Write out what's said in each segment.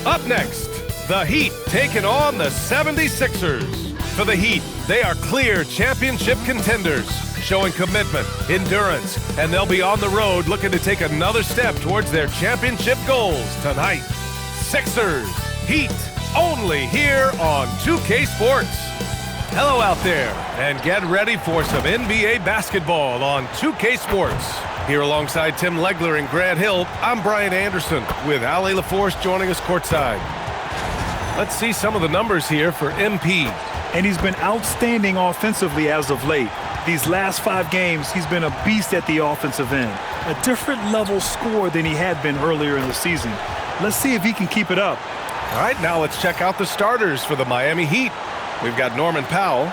Up next, the Heat taking on the 76ers. For the Heat, they are clear championship contenders, showing commitment, endurance, and they'll be on the road looking to take another step towards their championship goals tonight. Sixers, Heat, only here on 2K Sports. Hello out there, and get ready for some NBA basketball on 2K Sports. Here alongside Tim Legler and Grant Hill, I'm Brian Anderson with Allie LaForce joining us courtside. Let's see some of the numbers here for MP. And he's been outstanding offensively as of late. These last 5 games, he's been a beast at the offensive end. A different level scorer than he had been earlier in the season. Let's see if he can keep it up. All right, now let's check out the starters for the Miami Heat. We've got Norman Powell.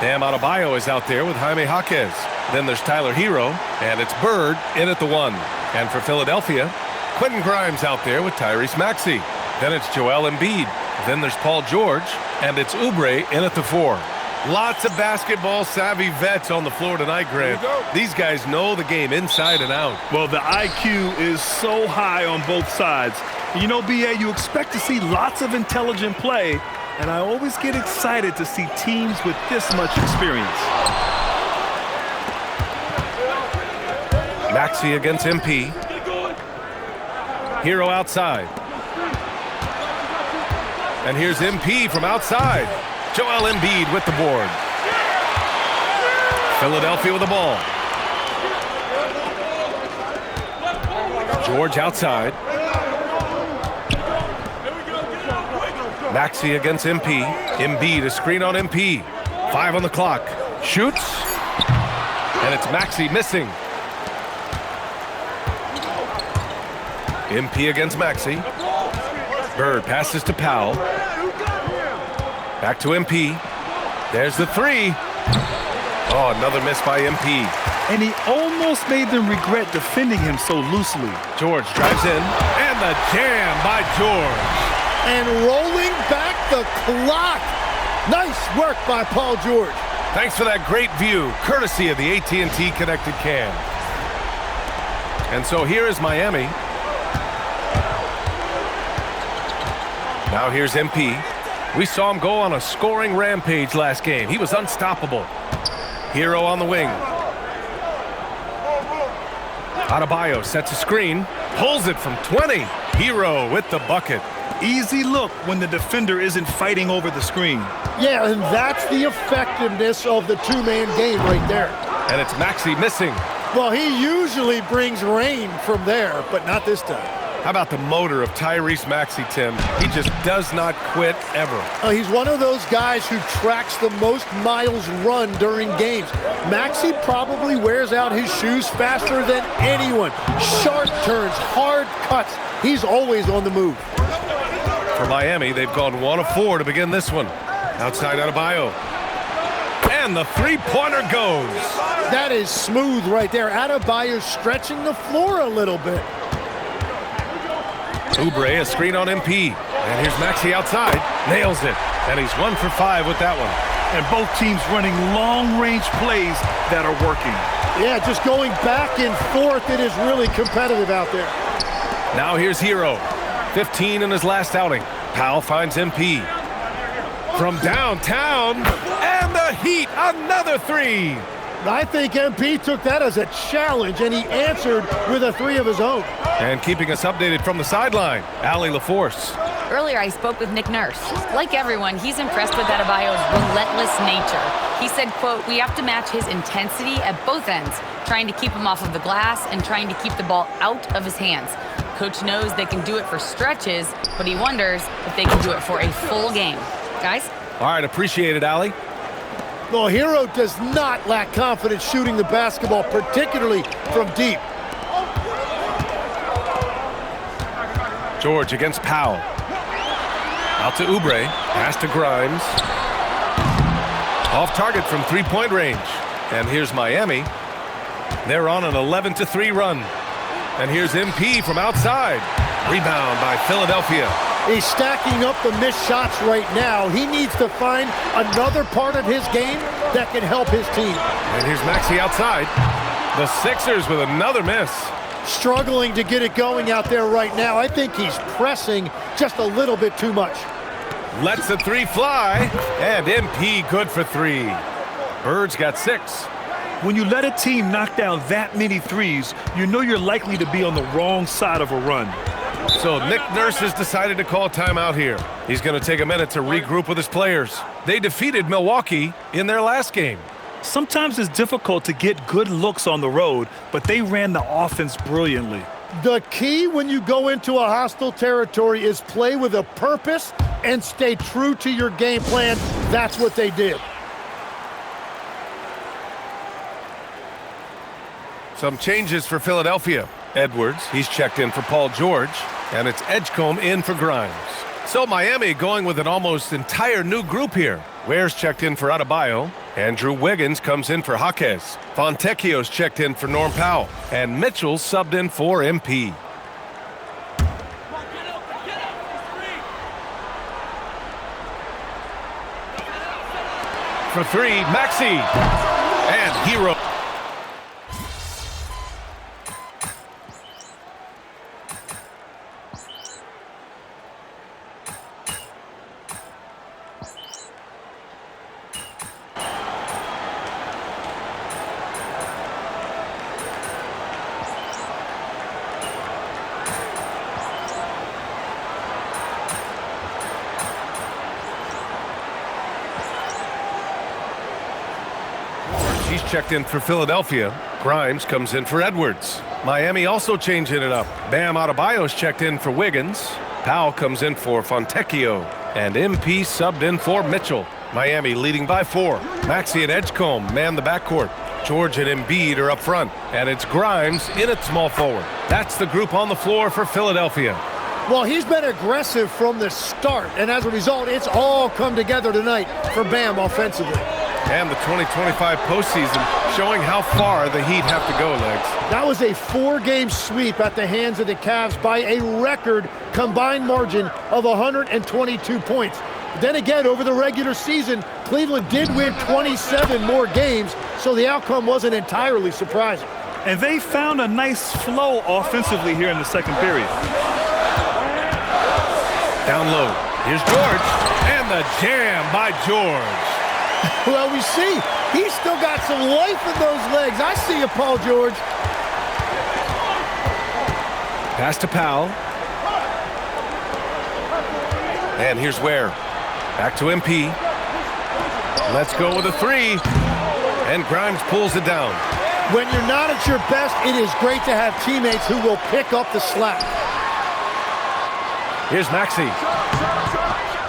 Bam Adebayo is out there with Jaime Jaquez. Then there's Tyler Hero, and it's Bird in at the 1. And for Philadelphia, Quentin Grimes out there with Tyrese Maxey. Then it's Joel Embiid. Then there's Paul George, and it's Oubre in at the 4. Lots of basketball-savvy vets on the floor tonight, Grant. These guys know the game inside and out. Well, the IQ is so high on both sides. You know, B.A., you expect to see lots of intelligent play, and I always get excited to see teams with this much experience. Maxey against MP. Hero outside. And here's MP from outside. Joel Embiid with the board. Philadelphia with the ball. George outside. Maxey against MP. Embiid, a screen on MP. 5 on the clock. Shoots. And it's Maxey missing. MP against Maxey. Bird passes to Powell. Back to MP. There's the 3. Oh, another miss by MP. And he almost made them regret defending him so loosely. George drives in. And the jam by George. And rolling back the clock. Nice work by Paul George. Thanks for that great view, courtesy of the AT&T Connected Cam. And so here is Miami. Now here's MP. We saw him go on a scoring rampage last game. He was unstoppable. Hero on the wing. Adebayo sets a screen. Pulls it from 20. Hero with the bucket. Easy look when the defender isn't fighting over the screen. Yeah, and that's the effectiveness of the two-man game right there. And it's Maxey missing. Well, he usually brings rain from there, but not this time. How about the motor of Tyrese Maxey, Tim? He just does not quit ever. He's one of those guys who tracks the most miles run during games. Maxey probably wears out his shoes faster than anyone. Sharp turns, hard cuts. He's always on the move. For Miami, they've gone 1 of 4 to begin this one. Outside Adebayo. And the three-pointer goes. That is smooth right there. Adebayo stretching the floor a little bit. Oubre, a screen on MP. And here's Maxey outside. Nails it. And he's 1 for 5 with that one. And both teams running long-range plays that are working. Yeah, just going back and forth. It is really competitive out there. Now here's Hero. 15 in his last outing. Powell finds MP. From downtown. And the Heat, another 3. I think MP took that as a challenge, and he answered with a 3 of his own. And keeping us updated from the sideline, Allie LaForce. Earlier, I spoke with Nick Nurse. Like everyone, he's impressed with Adebayo's relentless nature. He said, quote, "We have to match his intensity at both ends, trying to keep him off of the glass and trying to keep the ball out of his hands. Coach knows they can do it for stretches, but he wonders if they can do it for a full game." Guys? All right, appreciate it, Allie. Well, Hero does not lack confidence shooting the basketball, particularly from deep. George against Powell. Out to Oubre. Pass to Grimes. Off target from three-point range. And here's Miami. They're on an 11-3 run. And here's MP from outside. Rebound by Philadelphia. He's stacking up the missed shots right now. He needs to find another part of his game that can help his team. And here's Maxey outside. The Sixers with another miss. struggling to get it going out there right now. I think he's pressing just a little bit too much. Lets the three fly, and MP good for 3. Bird's got 6. When you let a team knock down that many threes, you know you're likely to be on the wrong side of a run. So Nick Nurse has decided to call timeout here. He's going to take a minute to regroup with his players. They defeated Milwaukee in their last game. Sometimes it's difficult to get good looks on the road, but they ran the offense brilliantly. The key when you go into a hostile territory is play with a purpose and stay true to your game plan. That's what they did. Some changes for Philadelphia. Edwards, he's checked in for Paul George, and it's Edgecombe in for Grimes. So Miami going with an almost entire new group here. Ware's checked in for Adebayo. Andrew Wiggins comes in for Jaquez. Fontecchio's checked in for Norm Powell. And Mitchell subbed in for MP. For 3, Maxey. And Hero. He's checked in for Philadelphia. Grimes comes in for Edwards. Miami also changing it up. Bam Adebayo's checked in for Wiggins. Powell comes in for Fontecchio. And MP subbed in for Mitchell. Miami leading by 4. Maxey and Edgecombe man the backcourt. George and Embiid are up front. And it's Grimes in at small forward. That's the group on the floor for Philadelphia. Well, he's been aggressive from the start, and as a result, it's all come together tonight for Bam offensively. And the 2025 postseason showing how far the Heat have to go, Legs. That was a 4-game sweep at the hands of the Cavs by a record combined margin of 122 points. Then again, over the regular season, Cleveland did win 27 more games, so the outcome wasn't entirely surprising. And they found a nice flow offensively here in the second period. Down low. Here's George. And the jam by George. Well, we see he's still got some life in those legs. I see you, Paul George. Pass to Powell. And here's Ware. Back to MP. Let's go with a 3. And Grimes pulls it down. When you're not at your best, it is great to have teammates who will pick up the slack. Here's Maxey.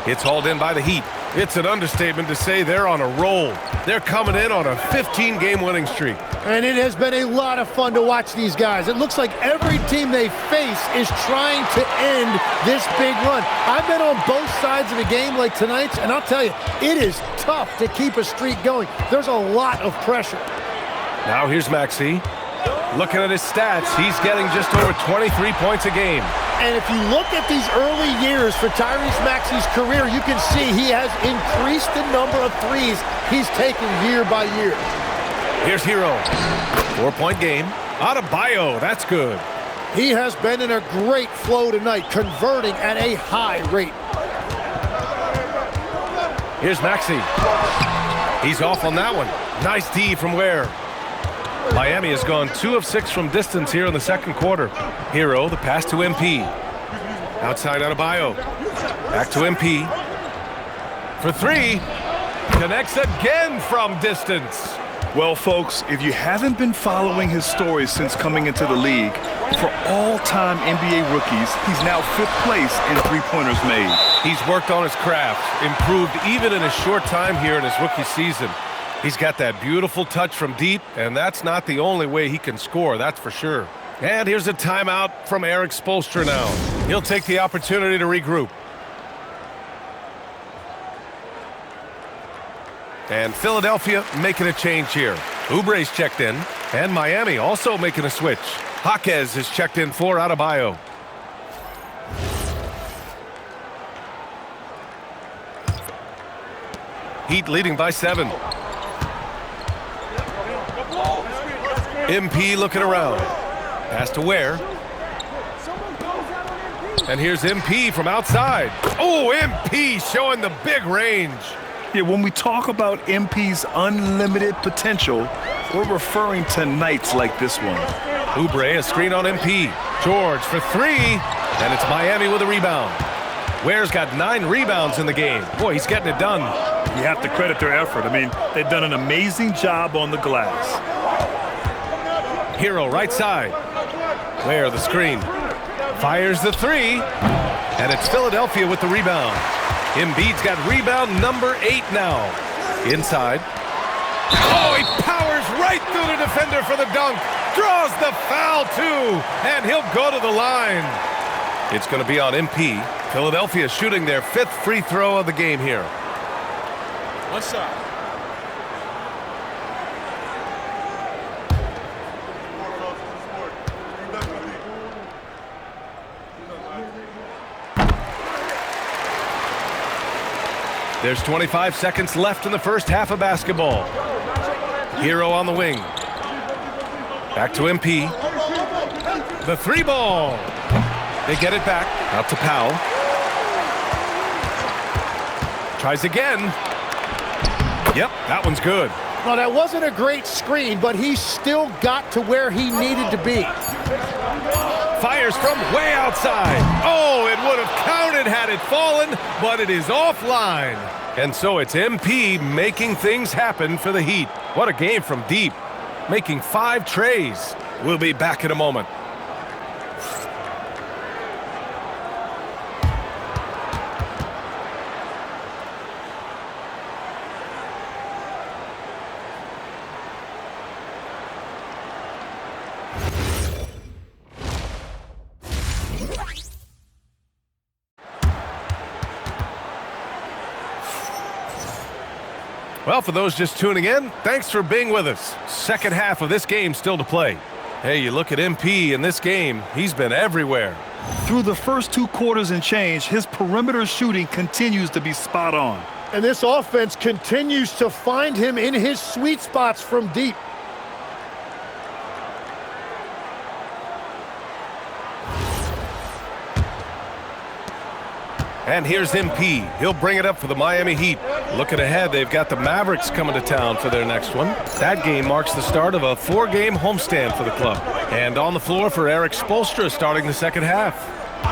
It's hauled in by the Heat. It's an understatement to say they're on a roll. They're coming in on a 15-game winning streak. And it has been a lot of fun to watch these guys. It looks like every team they face is trying to end this big run. I've been on both sides of a game like tonight's, and I'll tell you, it is tough to keep a streak going. There's a lot of pressure. Now here's Maxey. Looking at his stats, he's getting just over 23 points a game. And if you look at these early years for Tyrese Maxey's career, you can see he has increased the number of threes he's taken year by year. Here's Hero. 4-point game. Adebayo, that's good. He has been in a great flow tonight, converting at a high rate. Here's Maxey. He's off on that one. Nice D from Ware. Miami has gone 2 of 6 from distance here in the second quarter. Hero, the pass to MP. Outside Adebayo. Back to MP. For 3. Connects again from distance. Well, folks, if you haven't been following his story since coming into the league, for all-time NBA rookies, he's now 5th place in three-pointers made. He's worked on his craft, improved even in a short time here in his rookie season. He's got that beautiful touch from deep, and that's not the only way he can score, that's for sure. And here's a timeout from Eric Spoelstra now. He'll take the opportunity to regroup. And Philadelphia making a change here. Oubre's checked in, and Miami also making a switch. Jaquez is checked in for Adebayo. Heat leading by 7. MP looking around. Pass to Ware. And here's MP from outside. Oh, MP showing the big range. Yeah, when we talk about MP's unlimited potential, we're referring to nights like this one. Oubre, a screen on MP. George for three, and it's Miami with a rebound. Ware's got 9 rebounds in the game. Boy, he's getting it done. You have to credit their effort. I mean, they've done an amazing job on the glass. Hero right side. Ware the screen. Fires the three, and it's Philadelphia with the rebound. Embiid's got rebound number 8 now. Inside. Oh, he powers right through the defender for the dunk. Draws the foul, too, and he'll go to the line. It's going to be on MP. Philadelphia shooting their 5th free throw of the game here. What's up? There's 25 seconds left in the first half of basketball. Hero on the wing. Back to MP. The 3 ball. They get it back. Out to Powell. Tries again. Yep, that one's good. Well, that wasn't a great screen, but he still got to where he needed to be. Fires from way outside. Oh, it would have counted had it fallen, but it is offline. And so it's MP making things happen for the Heat. What a game from deep. Making 5 trays. We'll be back in a moment. Well, for those just tuning in, thanks for being with us. Second half of this game still to play. Hey, you look at MP in this game, he's been everywhere. Through the first 2 quarters and change, his perimeter shooting continues to be spot on. And this offense continues to find him in his sweet spots from deep. And here's MP. He'll bring it up for the Miami Heat. Looking ahead, they've got the Mavericks coming to town for their next one. That game marks the start of a 4-game homestand for the club. And on the floor for Eric Spoelstra starting the second half.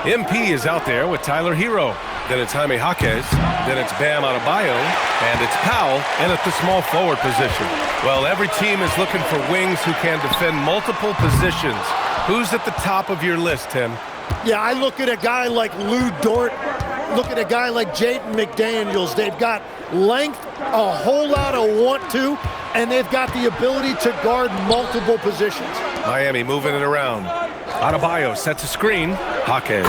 MP is out there with Tyler Hero. Then it's Jaime Jaquez. Then it's Bam Adebayo. And it's Powell in at the small forward position. Well, every team is looking for wings who can defend multiple positions. Who's at the top of your list, Tim? Yeah, I look at a guy like Lou Dort. Look at a guy like Jaden McDaniels. They've got length, a whole lot of want to, and they've got the ability to guard multiple positions. Miami moving it around. Adebayo sets a screen. Jaquez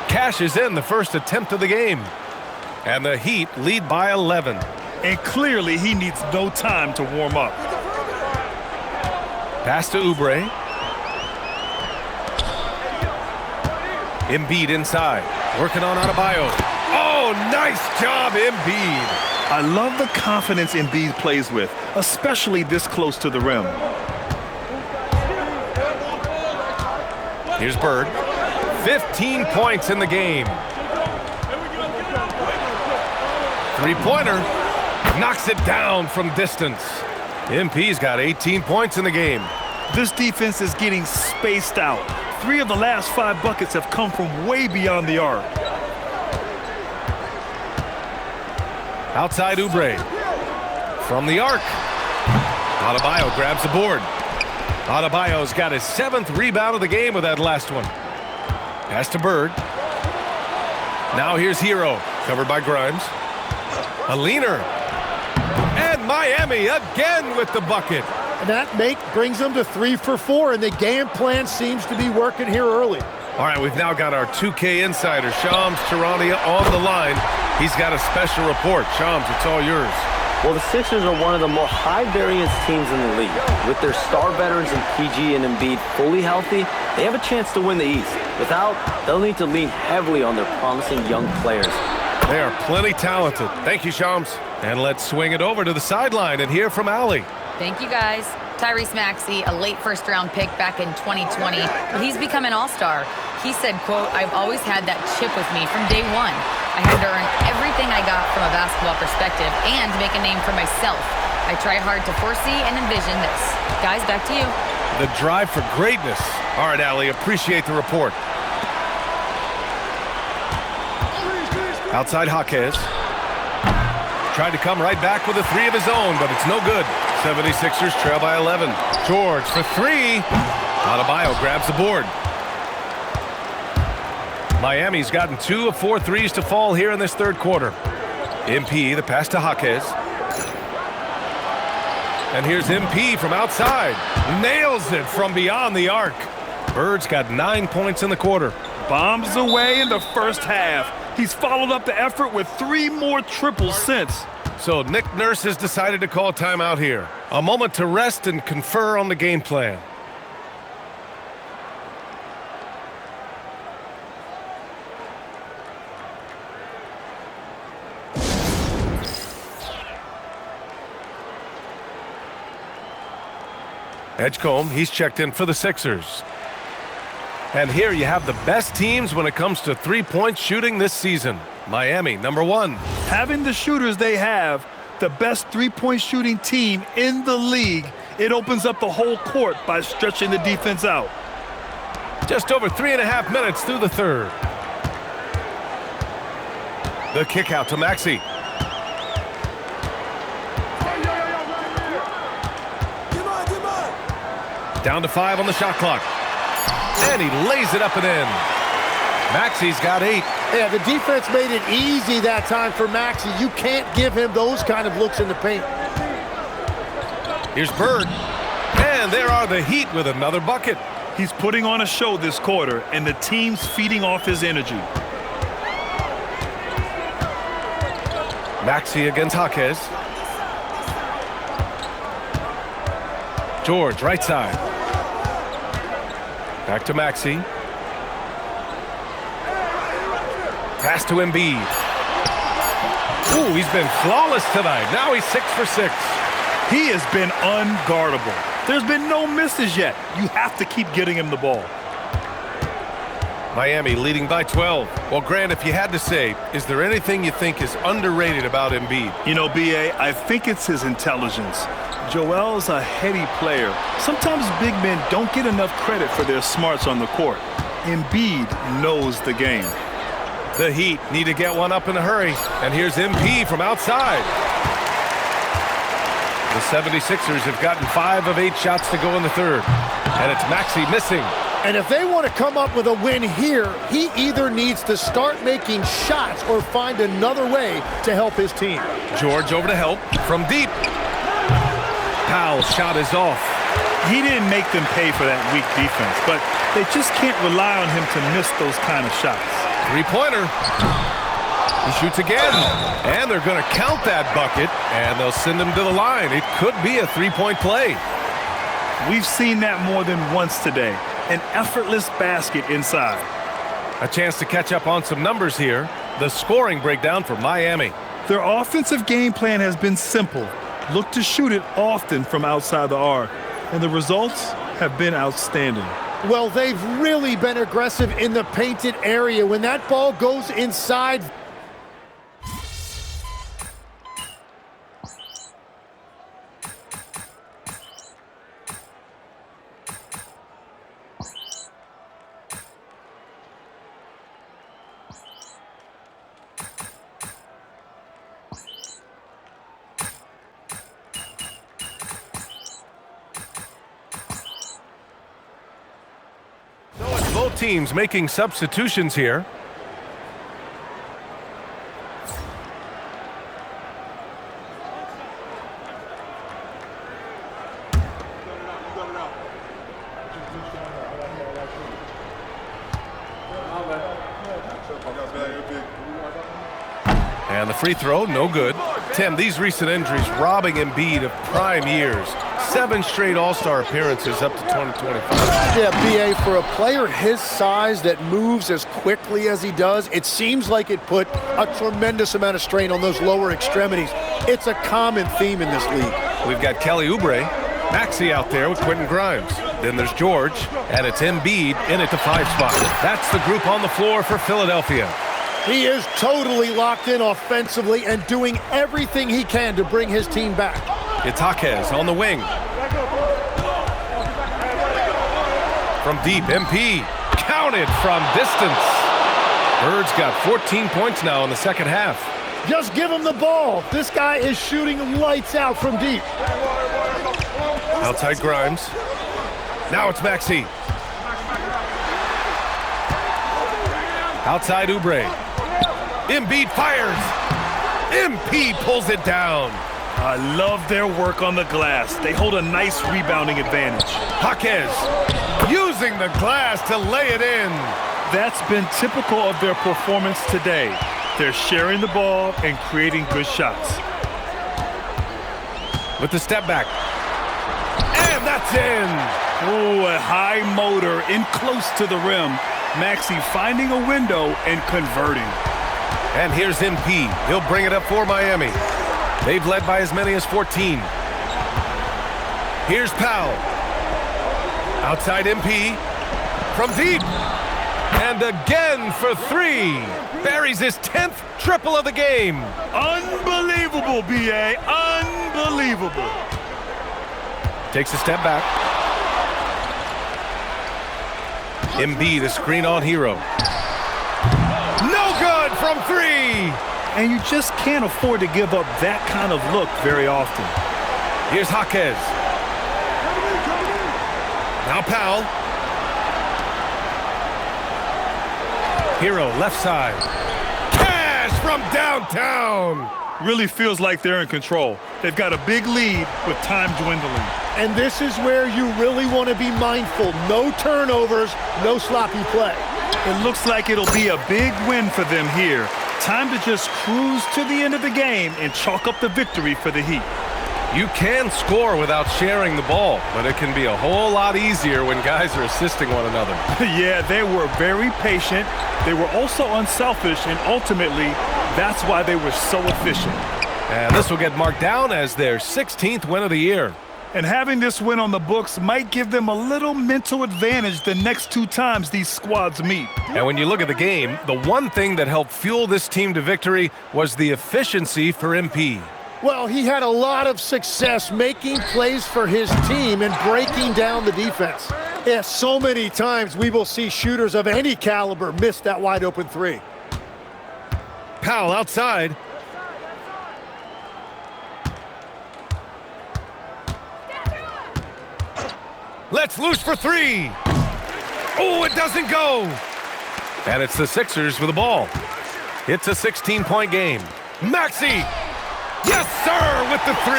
cashes in the first attempt of the game. And the Heat lead by 11. And clearly he needs no time to warm up. Pass to Oubre. Embiid inside. Working on Adebayo. Oh, nice job, Embiid. I love the confidence Embiid plays with, especially this close to the rim. Here's Bird. 15 points in the game. Three-pointer. Knocks it down from distance. MP's got 18 points in the game. This defense is getting spaced out. 3 of the last 5 buckets have come from way beyond the arc. Outside Oubre. From the arc. Adebayo grabs the board. Adebayo's got his 7th rebound of the game with that last one. Pass to Bird. Now here's Hero. Covered by Grimes. A leaner. And Miami again with the bucket. And that make brings them to 3 for 4, and the game plan seems to be working here early. All right, we've now got our 2K insider, Shams Charania, on the line. He's got a special report. Shams, it's all yours. Well, the Sixers are one of the more high-variance teams in the league. With their star veterans in PG and Embiid fully healthy, they have a chance to win the East. Without, they'll need to lean heavily on their promising young players. They are plenty talented. Thank you, Shams. And let's swing it over to the sideline and hear from Allie. Thank you, guys. Tyrese Maxey, a late first-round pick back in 2020, but he's become an all-star. He said, quote, "I've always had that chip with me from day one. I had to earn everything I got from a basketball perspective and make a name for myself. I try hard to foresee and envision this." Guys, back to you. The drive for greatness. All right, Allie, appreciate the report. Outside Jaquez. Tried to come right back with a three of his own, but it's no good. 76ers trail by 11. George for three. Adebayo grabs the board. Miami's gotten 2 of 4 threes to fall here in this third quarter. MP, the pass to Jaquez. And here's MP from outside. Nails it from beyond the arc. Bird's got 9 points in the quarter. Bombs away in the first half. He's followed up the effort with 3 more triples since. So Nick Nurse has decided to call timeout here. A moment to rest and confer on the game plan. Edgecombe, he's checked in for the Sixers. And here you have the best teams when it comes to three-point shooting this season. Miami, number 1. Having the shooters they have, the best three-point shooting team in the league, it opens up the whole court by stretching the defense out. Just over 3.5 minutes through the third. The kick out to Maxey. Down to 5 on the shot clock. And he lays it up and in. Maxey's got 8. Yeah, the defense made it easy that time for Maxey. You can't give him those kind of looks in the paint. Here's Bird. And there are the Heat with another bucket. He's putting on a show this quarter, and the team's feeding off his energy. Maxey against Jaquez. George, right side. Back to Maxey. Pass to Embiid. Ooh, he's been flawless tonight. Now he's 6 for 6. He has been unguardable. There's been no misses yet. You have to keep getting him the ball. Miami leading by 12. Well, Grant, if you had to say, is there anything you think is underrated about Embiid? You know, B.A., I think it's his intelligence. Joel's a heady player. Sometimes big men don't get enough credit for their smarts on the court. Embiid knows the game. The Heat need to get one up in a hurry. And here's MP from outside. The 76ers have gotten 5 of 8 shots to go in the third. And it's Maxey missing. And if they want to come up with a win here, he either needs to start making shots or find another way to help his team. George over to help from deep. Powell's shot is off. He didn't make them pay for that weak defense, but they just can't rely on him to miss those kind of shots. Three-pointer. He shoots again. And they're going to count that bucket, and they'll send him to the line. It could be a three-point play. We've seen that more than once today. An effortless basket inside. A chance to catch up on some numbers here. The scoring breakdown for Miami. Their offensive game plan has been simple. Look to shoot it often from outside the arc. And the results have been outstanding. Well, they've really been aggressive in the painted area. When that ball goes inside, both teams making substitutions here. And the free throw, no good. Tim, these recent injuries robbing Embiid of prime years. 7 straight All-Star appearances up to 2025. Yeah, B.A., for a player his size that moves as quickly as he does, it seems like it put a tremendous amount of strain on those lower extremities. It's a common theme in this league. We've got Kelly Oubre, Maxey out there with Quentin Grimes. Then there's George, and it's Embiid in at the 5 spot. That's the group on the floor for Philadelphia. He is totally locked in offensively and doing everything he can to bring his team back. It's Jaquez on the wing. From deep, MP counted from distance. Bird's got 14 points now in the second half. Just give him the ball. This guy is shooting lights out from deep. Outside Grimes. Now it's Maxey. Outside Oubre. Embiid fires. MP pulls it down. I love their work on the glass. They hold a nice rebounding advantage. Jaquez using the glass to lay it in. That's been typical of their performance today. They're sharing the ball and creating good shots. With the step back. And that's in. Oh, a high motor in close to the rim. Maxey finding a window and converting. And here's MP. He'll bring it up for Miami. They've led by as many as 14. Here's Powell. Outside MP. From deep. And again for 3. Buries his 10th triple of the game. Unbelievable, B.A. Unbelievable. Takes a step back. Embiid, a screen on Hero. No good from 3. And you just can't afford to give up that kind of look very often. Here's Jaquez. Now Powell. Hero, left side. Cash from downtown. Really feels like they're in control. They've got a big lead with time dwindling. And this is where you really want to be mindful. No turnovers, no sloppy play. It looks like it'll be a big win for them here. Time to just cruise to the end of the game and chalk up the victory for the Heat. You can score without sharing the ball, but it can be a whole lot easier when guys are assisting one another. Yeah, they were very patient. They were also unselfish, and ultimately, that's why they were so efficient. And this will get marked down as their 16th win of the year. And having this win on the books might give them a little mental advantage the next 2 times these squads meet. And when you look at the game, the one thing that helped fuel this team to victory was the efficiency for MP. Well, he had a lot of success making plays for his team and breaking down the defense. Yeah, so many times we will see shooters of any caliber miss that wide open 3. Powell outside. Let's loose for 3. Oh, it doesn't go. And it's the Sixers with the ball. It's a 16-point game. Maxey. Yes, sir, with the 3.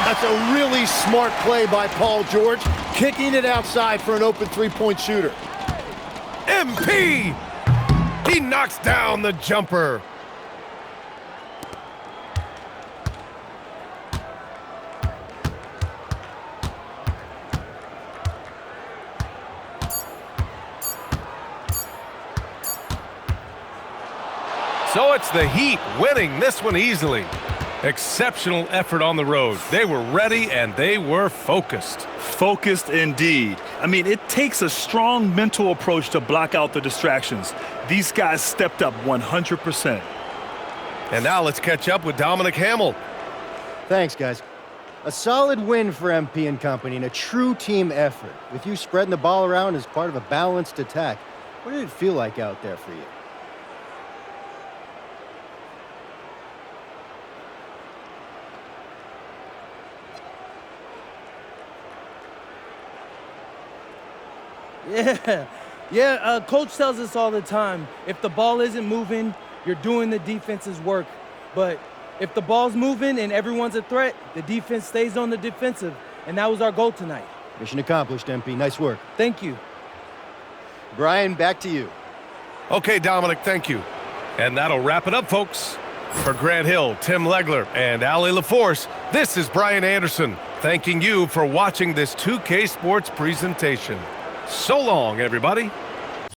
That's a really smart play by Paul George, kicking it outside for an open 3-point shooter. MP. He knocks down the jumper. So it's the Heat winning this one easily. Exceptional effort on the road. They were ready and they were focused. Focused indeed. I mean, it takes a strong mental approach to block out the distractions. These guys stepped up 100%. And now let's catch up with Dominic Hamill. Thanks, guys. A solid win for MP and company and a true team effort. With you spreading the ball around as part of a balanced attack. What did it feel like out there for you? Yeah, Coach tells us all the time, if the ball isn't moving, you're doing the defense's work. But if the ball's moving and everyone's a threat, the defense stays on the defensive. And that was our goal tonight. Mission accomplished, MP. Nice work. Thank you. Brian, back to you. Okay, Dominic, thank you. And that'll wrap it up, folks. For Grant Hill, Tim Legler, and Allie LaForce, this is Brian Anderson. thanking you for watching this 2K Sports presentation. So long, everybody.